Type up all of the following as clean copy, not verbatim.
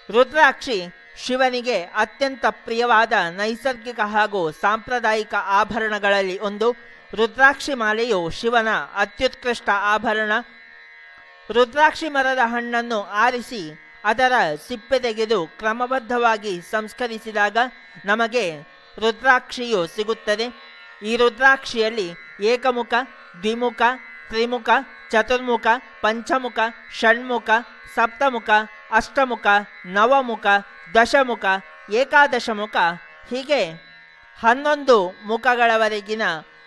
ರುದ್ರಾಕ್ಷಿ ಶಿವನಿಗೆ ಅತ್ಯಂತ ಪ್ರಿಯವಾದ ನೈಸರ್ಗಿಕ ಹಾಗೂ ಸಾಂಪ್ರದಾಯಿಕ ಆಭರಣಗಳಲ್ಲಿ ಒಂದು. ರುದ್ರಾಕ್ಷಿ ಮಾಲೆಯು ಶಿವನ ಅತ್ಯುತ್ಕೃಷ್ಟ ಆಭರಣ. ರುದ್ರಾಕ್ಷಿ ಮರದ ಹಣ್ಣನ್ನು ಆರಿಸಿ ಅದರ ಸಿಪ್ಪೆ ತೆಗೆದು ಕ್ರಮಬದ್ಧವಾಗಿ ಸಂಸ್ಕರಿಸಿದಾಗ ನಮಗೆ ರುದ್ರಾಕ್ಷಿಯು ಸಿಗುತ್ತದೆ. ಈ ರುದ್ರಾಕ್ಷಿಯಲ್ಲಿ ಏಕಮುಖ, ದ್ವಿಮುಖ, ತ್ರಿಮುಖ, ಚತುರ್ಮುಖ, ಪಂಚಮುಖ, ಷಣ್ಮುಖ, ಸಪ್ತಮುಖ, ಅಷ್ಟಮುಖ, ನವಮುಖ, ದಶಮುಖ, ಏಕಾದಶ ಮುಖ ಹೀಗೆ 11 ಮುಖಗಳವರೆಗಿನ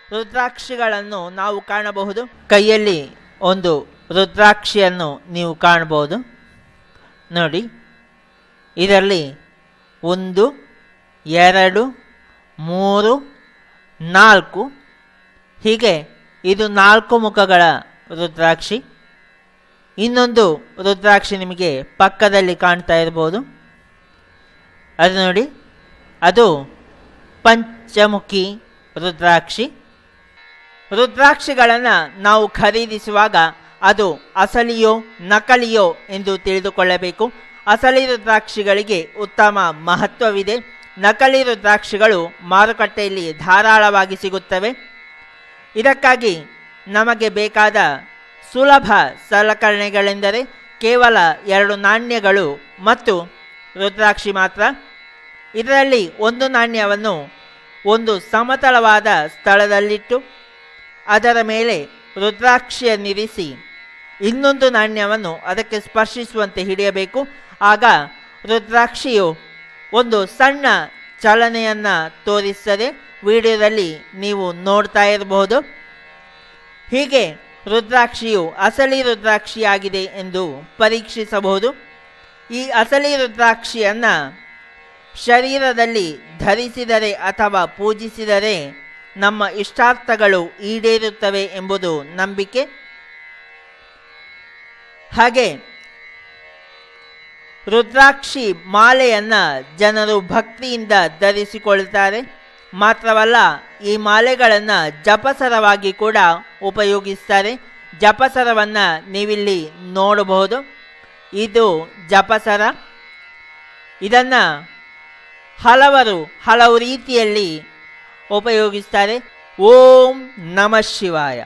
ರುದ್ರಾಕ್ಷಿಗಳನ್ನು ನಾವು ಕಾಣಬಹುದು. ಕೈಯಲ್ಲಿ ಒಂದು ರುದ್ರಾಕ್ಷಿಯನ್ನು ನೀವು ಕಾಣಬಹುದು. ನೋಡಿ, ಇದರಲ್ಲಿ 1, 2, 3, 4 ಹೀಗೆ ಇದು 4 ಮುಖಗಳ ರುದ್ರಾಕ್ಷಿ. ಇನ್ನೊಂದು ರುದ್ರಾಕ್ಷಿ ನಿಮಗೆ ಪಕ್ಕದಲ್ಲಿ ಕಾಣ್ತಾ ಇರ್ಬೋದು. ಅದು ನೋಡಿ, ಅದು ಪಂಚಮುಖಿ ರುದ್ರಾಕ್ಷಿ. ರುದ್ರಾಕ್ಷಿಗಳನ್ನು ನಾವು ಖರೀದಿಸುವಾಗ ಅದು ಅಸಲಿಯೋ ನಕಲಿಯೋ ಎಂದು ತಿಳಿದುಕೊಳ್ಳಬೇಕು. ಅಸಲಿ ರುದ್ರಾಕ್ಷಿಗಳಿಗೆ ಉತ್ತಮ ಮಹತ್ವವಿದೆ. ನಕಲಿ ರುದ್ರಾಕ್ಷಿಗಳು ಮಾರುಕಟ್ಟೆಯಲ್ಲಿ ಧಾರಾಳವಾಗಿ ಸಿಗುತ್ತವೆ. ಇದಕ್ಕಾಗಿ ನಮಗೆ ಬೇಕಾದ ಸುಲಭ ಸಲಕರಣೆಗಳೆಂದರೆ ಕೇವಲ 2 ನಾಣ್ಯಗಳು ಮತ್ತು ರುದ್ರಾಕ್ಷಿ ಮಾತ್ರ. ಇದರಲ್ಲಿ ಒಂದು ನಾಣ್ಯವನ್ನು ಒಂದು ಸಮತಲವಾದ ಸ್ಥಳದಲ್ಲಿಟ್ಟು ಅದರ ಮೇಲೆ ರುದ್ರಾಕ್ಷಿಯನ್ನಿರಿಸಿ ಇನ್ನೊಂದು ನಾಣ್ಯವನ್ನು ಅದಕ್ಕೆ ಸ್ಪರ್ಶಿಸುವಂತೆ ಹಿಡಿಯಬೇಕು. ಆಗ ರುದ್ರಾಕ್ಷಿಯು ಒಂದು ಸಣ್ಣ ಚಲನೆಯನ್ನು ತೋರಿಸ್ತದೆ. ವಿಡಿಯೋದಲ್ಲಿ ನೀವು ನೋಡ್ತಾ ಇರಬಹುದು. ಹೀಗೆ ರುದ್ರಾಕ್ಷಿಯು ಅಸಲಿ ರುದ್ರಾಕ್ಷಿಯಾಗಿದೆ ಎಂದು ಪರೀಕ್ಷಿಸಬಹುದು. ಈ ಅಸಲಿ ರುದ್ರಾಕ್ಷಿಯನ್ನು ಶರೀರದಲ್ಲಿ ಧರಿಸಿದರೆ ಅಥವಾ ಪೂಜಿಸಿದರೆ ನಮ್ಮ ಇಷ್ಟಾರ್ಥಗಳು ಈಡೇರುತ್ತವೆ ಎಂಬುದು ನಂಬಿಕೆ. ಹಾಗೆ ರುದ್ರಾಕ್ಷಿ ಮಾಲೆಯನ್ನು ಜನರು ಭಕ್ತಿಯಿಂದ ಧರಿಸಿಕೊಳ್ಳುತ್ತಾರೆ. ಮಾತ್ರವಲ್ಲ, ಈ ಮಾಲೆಗಳನ್ನು ಜಪಸರವಾಗಿ ಕೂಡ ಉಪಯೋಗಿಸ್ತಾರೆ. ಜಪಸರವನ್ನು ನೀವಿಲ್ಲಿ ನೋಡಬಹುದು. ಇದು ಜಪಸರ. ಇದನ್ನು ಹಲವು ರೀತಿಯಲ್ಲಿ ಉಪಯೋಗಿಸ್ತಾರೆ. ಓಂ ನಮಃ ಶಿವಾಯ.